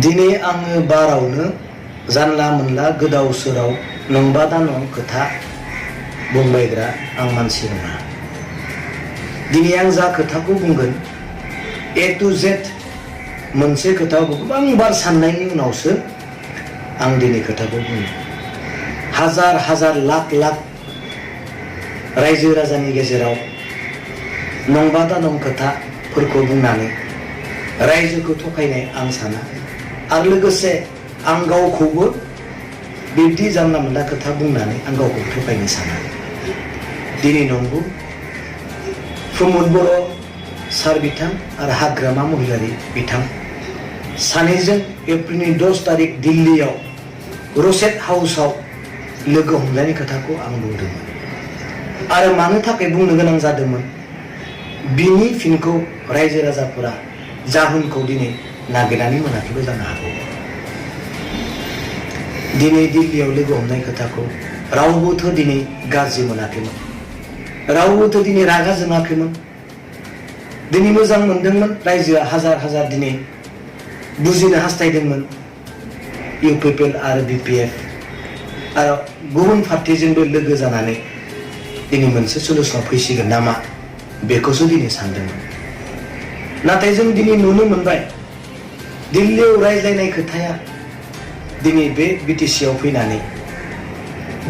दिनै आङो बारावनो जानला मोनला गोदाव सोराव नंबा दा नं खोथा बुंबायग्रा आं मानसि नङा। दिनै आं जा खोथाखौ बुंगोन A to Z मोनसे खोथाखौ गोबां बार साननायनि उनावसो आं दिनै खोथाखौ बुङो। हाजार हाजार लाख लाख रायजो राजानि गेजेराव नंबा दा नं खोथाफोरखौ बुंनानै रायजोखौ थखायनाय आं साना। आरो लोगोसे आं गावखौबो बिब्दि जानला मोनला खोथा बुंनानै आं गावखौ थखायनो साना। दिनै नंगौ प्रमद बर' सार बिथां आरो हाग्रामा महिलारि बिथां सानैजों एप्रिलनि 10 तारिख दिल्लीयाव रसेट हाउसआव लोगो हमलायनाय खोथाखौ आं बुंदोंमोन। आरो मानो थाखाय बुंनो गोनां जादोंमोन बिनि फिनखौ रायजो राजाफोरा जाहोनखौ दिनै नागिरनानै मोनाखैबो जानो हागौ। दिनै दिल्लीयाव लोगो हमनाय खोथाखौ रावबोथ' दिनै गाज्रि मोनाखैमोन, रावबोथ' दिनै रागा जोङाखैमोन। दिनै मोजां मोनदोंमोन। रायजोआ हाजार हाजार दिनै बुजिनो हास्थायदोंमोन। UPPL आरो BPF आरो गुबुन पार्टिजोंबो लोगो जानानै दिनै मोनसे सलुसनाव फैसिगोन नामा बेखौसो दिनै सानदोंमोन। नाथाय जों दिनै नुनो मोनबाय दिल्लीयाव रायज्लायनाय खोथाया दिनै बे BTC आव फैनानै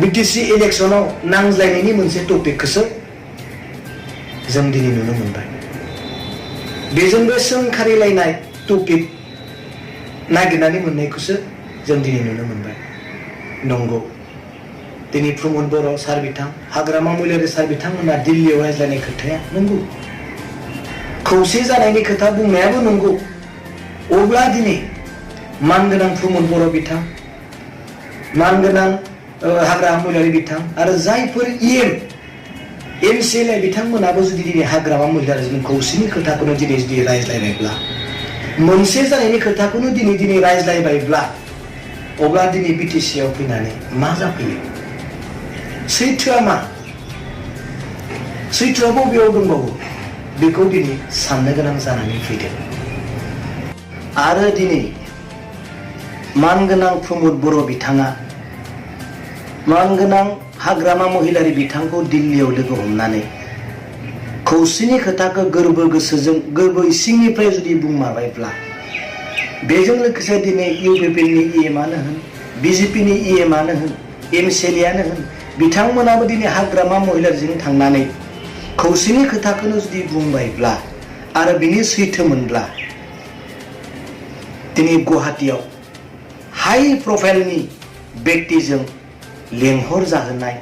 BTC इलेक्सनाव नांज्लायनायनि मोनसे टपिकखौसो जों दिनै नुनो मोनबाय। बेजोंबो सोंखारिलायनाय टपिक नागिरनानै मोननायखौसो जों दिनै नुनो मोनबाय। नंगौ दिनै प्रमद बर' सार बिथां हाग्रामा महिलारि सार बिथांमोना दिल्लीयाव रायज्लायनाय खोथाया नंगौ, खौसे जानायनि खोथा बुंनायाबो नंगौ। अब्ला दिनै मानगोनां प्रमद बर' बिथां, मानगोनां हाग्रामा महिलारि बिथां आरो जायफोर MCLA बिथांमोनाबो जुदि दिनै हाग्रामा महिलारिजों खौसेनि खोथाखौनो दिनै जुदि रायज्लायबायब्ला, मोनसे जानायनि खोथाखौनो दिनै रायज्लायबायब्ला, अब्ला दिनै BTC आव फैनानै मा जाफैयो? सैथोआ मा? सैथोआ बबेयाव दंबावो? बेखौ दिनै साननो गोनां जानानै फैदों। आरो दिनै मानगोनां प्रमद बर' बिथाङा मानगोनां हाग्रामा महिलारि बिथांखौ दिल्लीयाव लोगो हमनानै खौसेनि खोथाखौ गोरबो गोसोजों गोरबो इसिंनिफ्राय जुदि बुंमारबायब्ला, बेजों लोगोसे दिनै UPPLनि EMआनो होन, BJPनि EMआनो होन, MCLAयानो होन, बिथांमोनाबो दिनै हाग्रामा महिलारिजों थांनानै खौसेनि खोथाखौनो जुदि बुंबायब्ला आरो बिनि सैथोमोनब्ला, दिनै गुवाहाटीयाव हाई प्रफाइलनि व्यक्तिजों लेंहर जाहोनाय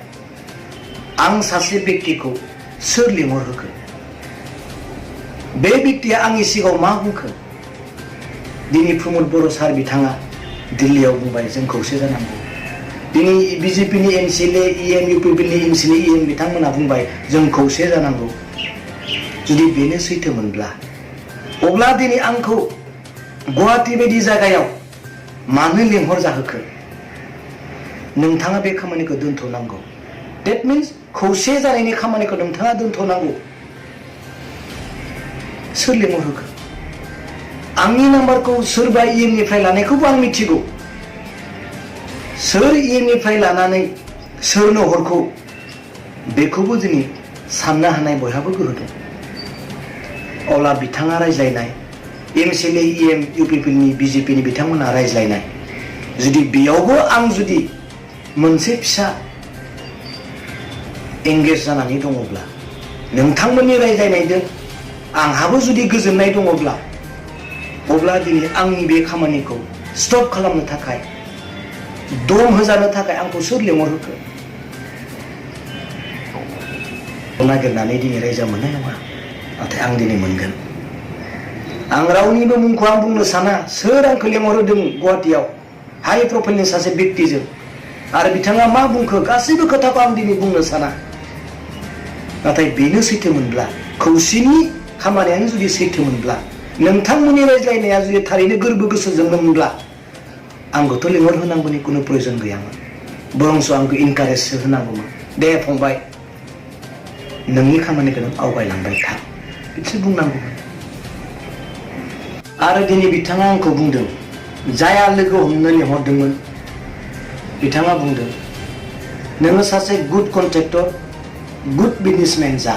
आं सासे व्यक्तिखौ सोर लेंहर होखो? बे व्यक्तिया आंनि सिगाङाव मा बुंखो? दिनै प्रमद बर' सार बिथाङा दिल्लीयाव बुंबाय जों खौसे जानांगौ। दिनै BJPनि MCLA EM UPPLनि MCLA EM बिथांमोना बुंबाय जों खौसे जानांगौ। जुदि बेनो सैथोमोनब्ला अब्ला दिनै आंखौ गुवाहाटी बायदि जायगायाव मानो लेंहर जाहोखो? नोंथाङा बे खामानिखौ दोनथ'नांगौ। That means खौसे जानायनि खामानिखौ नोंथाङा दोनथ'नांगौ। सोर लेंहर होखो? आंनि नाम्बारखौ सोरबा EMनिफ्राय लानायखौबो आं मिथिगौ। सोर EMनिफ्राय लानानै सोरनो हरखौ बेखौबो दिनै साननो हानाय बयहाबो गोहो दं। अब्ला बिथाङा रायज्लायनाय MCLA EM UPPLनि BJPनि बिथांमोना रायज्लायनाय, जुदि बेयावबो आं जुदि मोनसे फिसा एंगेज जानानै दङब्ला, नोंथांमोननि रायज्लायनायजों आंहाबो जुदि गोजोननाय दङब्ला, अब्ला दिनै आंनि बे खामानिखौ स्टप खालामनो थाखाय, दम होजानो थाखाय आंखौ सोर लेंहर होखो? नागिरनानै दिनै रायजा मोननाय नङा, नाथाय आं दिनै मोनगोन। आं रावनिबो मुंखौ आं बुंनो साना। सोर आंखौ लेंहरहोदों गुवाहाटीयाव हाई प्रफाइलनि सासे व्यक्तिजों आरो बिथाङा मा बुंखो गासैबो खोथाखौ आं दिनै बुंनो साना। नाथाय बेनो सैथोमोनब्ला, खौसेनि खामानियानो जुदि सैथोमोनब्ला, नोंथांमोननि रायज्लायनाया जुदि थारैनो गोरबो गोसोजोंमोनब्ला आंखौथ' लेंहर होनांगौनि खुनु प्रयोजन गैयामोन। बरंस' आंखौ इनकारेजसो होनांगौमोन। दे फंबाय नोंनि खामानिखौ नों आवगायलांबाय था बिसो बुंनांगौमोन। आरो दिनै बिथाङा आंखौ बुंदों जाया लोगो हमनो लिंहरदोंमोन बिथाङा बुंदों नोङो सासे गुड कन्ट्रेक्टर गुड बिजनेसमेन जा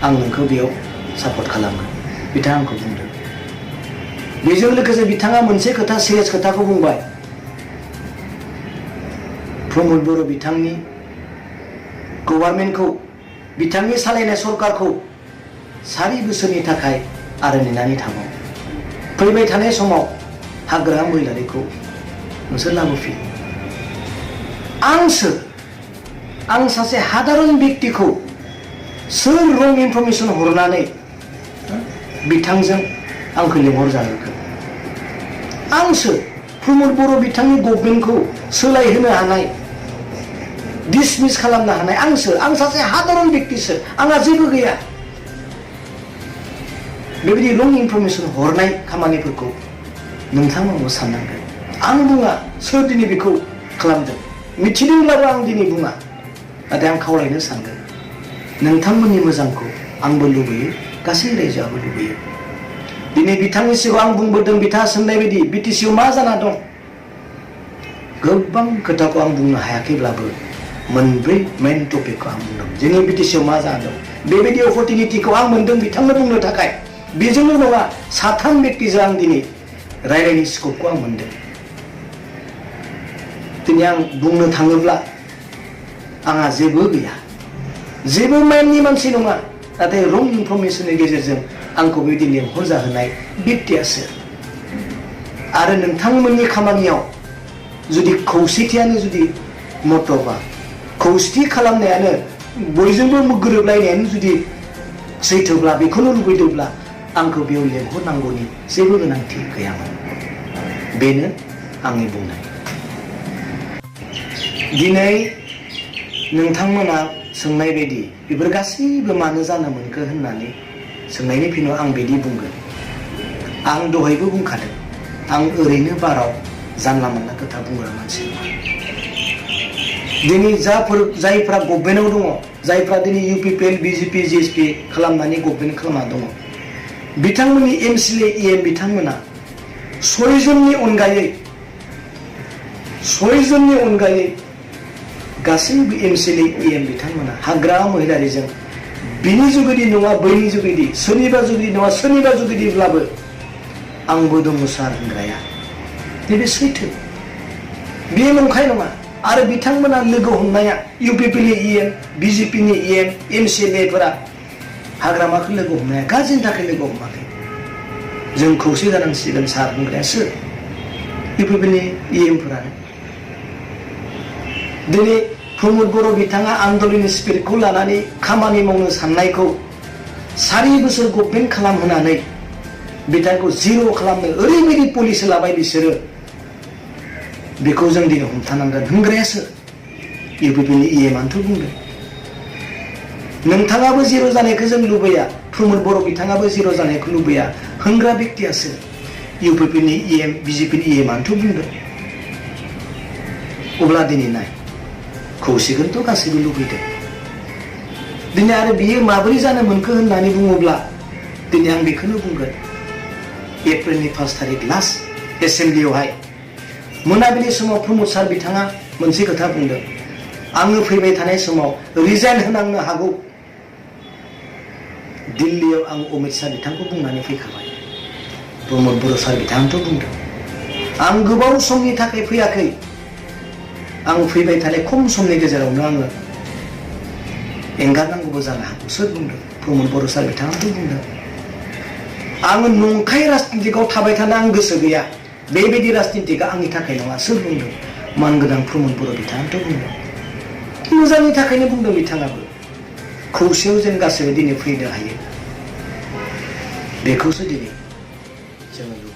आं नोंखौ बेयाव सापर्ट खालामो बिथाङा आंखौ बुंदों। बेजों लोगोसे बिथाङा मोनसे खोथा सिरियास खोथाखौ बुंबाय प्रमद बर' बिथांनि गभर्नमेन्टखौ बिथांनि सालायनाय सरकारखौ 4 बोसोरनि थाखाय आरो नेनानै थाबाव फैबाय थानाय समाव हाग्रा महिलारिखौ नोंसोर लाबोफिन। आं सासे साधारन व्यक्तिखौ सोर रं इनफरमेशन हरनानै बिथांजों आंखौ लिंहरजाहोखो आंसो प्रमद बर' बिथांनि गभर्नमेन्टखौ सोलायहोनो हानाय डिसमिस खालामनो हानाय आं सासे साधारन व्यक्तिसो आंहा जेबो गैया। बेबायदि रं इनफरमेशन हरनाय खामानिफोरखौ नोंथांमोनबो साननांगोन। आं बुङा सोर दिनै बेखौ खालामदों मिथिदोंब्लाबो आं दिनै बुङा नाथाय आं खावलायनो सानगोन नोंथांमोननि मोजांखौ आंबो लुबैयो गासै रायजोआबो लुबैयो। दिनै बिथांनि सिगाङाव आं बुंबोदों बिथाङा सोंनाय बायदि बिटिसिआव मा जाना दं गोबां खोथाखौ आं बुंनो हायाखैब्लाबो मोनब्रै मेन टपिकखौ आं बुंदों जोंनि बिटिसिआव मा जाना दं बेबायदि अपरचुनिटिखौ आं मोनदों बिथांनो बुंनो थाखाय। बेजोंल' नङा 3 व्यक्तिजों आं दिनै रायलायनायनि स्कपखौ आं मोनदों। दिनै आं बुंनो थाङोब्ला आंहा जेबो गैया जेबो माइन्डनि मानसि नङा नाथाय रं इनफरमेशननि गेजेरजों आंखौ बेबायदि लिंहरजाहोनाय व्यक्तियासो। आरो नोंथांमोननि खामानियाव जुदि खौसेथियानो जुदि मथ'बा खौसेथि खालामनायानो बयजोंबो गोरोबलायनायानो जुदि सैथोब्ला बेखौनो लुबैदोंब्ला आंखौ बेयाव लिंहरनांगौनि जेबो गोनांथि गैयामोन। बेनो आंनि बुंनाय। दिनै नोंथांमोना सोंनाय बायदि बेफोर गासैबो मानो जानो मोनखो होननानै सोंनायनि फिनाव आं बिदि बुंगोन आं दहायबो बुंखादों आं ओरैनो बाराव जानला मोनला खोथा बुंग्रा मानसि नङा। दिनै जायफ्रा गभर्नमेन्टआव दङ जायफ्रा दिनै UPPL BJP GSP खालामनानै गभर्नमेन्ट खालामना दङ बिथांमोननि MCLA EM बिथांमोना 6 जननि अनगायै गासैबो MCLA EM बिथांमोना हाग्रा महिलारिजों बिनि जुगिदि नङा बैनि जुगिदि सोरनिबा जुगिदि नङा सोरनिबा जुगिदिब्लाबो आंबो दङ सार होनग्राया बे सैथो बेयो नंखाय नङा। आरो बिथांमोना लोगो हमनाया UPPL EM BJP नि EM MCLA फोरा हाग्रामाखौ लोगो हमनाया गाज्रिनि थाखाय लोगो हमाखै जों खौसे जानांसिगोन सार होनग्राया सोर UPPL EM फोरानो। दिनै प्रमद बर' बिथाङा आन्दलननि स्पिरिटखौ लानानै खामानि मावनो साननायखौ 4 बोसोर गभर्नमेन्ट खालामहोनानै बिथांखौ जिर' खालामनो ओरैबायदि पलिसि लाबाय बिसोरो बेखौ जों दिनै हमथानांगोन होनग्रायासो UPPL EM आनोथ' बुंदों। नोंथाङाबो जिर' जानायखौ जों लुबैया प्रमद बर' बिथाङाबो जिर' जानायखौ लुबैया होनग्रा व्यक्तियासो UPPL EM BJP EM आनोथ' बुंदों। अब्ला दिनै नाय खौसेखौथ' गासैबो लुबैदों। दिनै आरो बियो माबोरै जानो मोनखो होननानै बुङोब्ला दिनै आं बेखौनो बुंगोन एप्रिलनि 1 तारिख लास्ट एसेम्बलियावहाय मोनाबिलि समाव प्रमद सार बिथाङा मोनसे खोथा बुंदों आङो फैबाय थानाय समाव रिजाइन होनांनो हागौ दिल्लीयाव आं अमित शाह बिथांखौ बुंनानै फैखाबाय। प्रमद बर' सार बिथाङाथ' बुंदों आं गोबाव समनि थाखाय फैयाखै आं फैबाय थानाय खम समनि गेजेरावनो आङो एंगारनांगौबो जानो हागौ सोर बुंदों प्रमद बर' सार बिथाङाथ' बुंदों आङो नंखाय राजनितिकआव थाबाय थानो आं गोसो गैया बेबायदि राजनितिकआ आंनि थाखाय नङा सोर बुंदों मानगोनां प्रमद बर' बिथाङाथ' बुंदों मोजांनि थाखायनो बुंदों बिथाङाबो खौसेयाव जों गासैबो दिनै फैनो हायो बेखौसो दिनै जोङो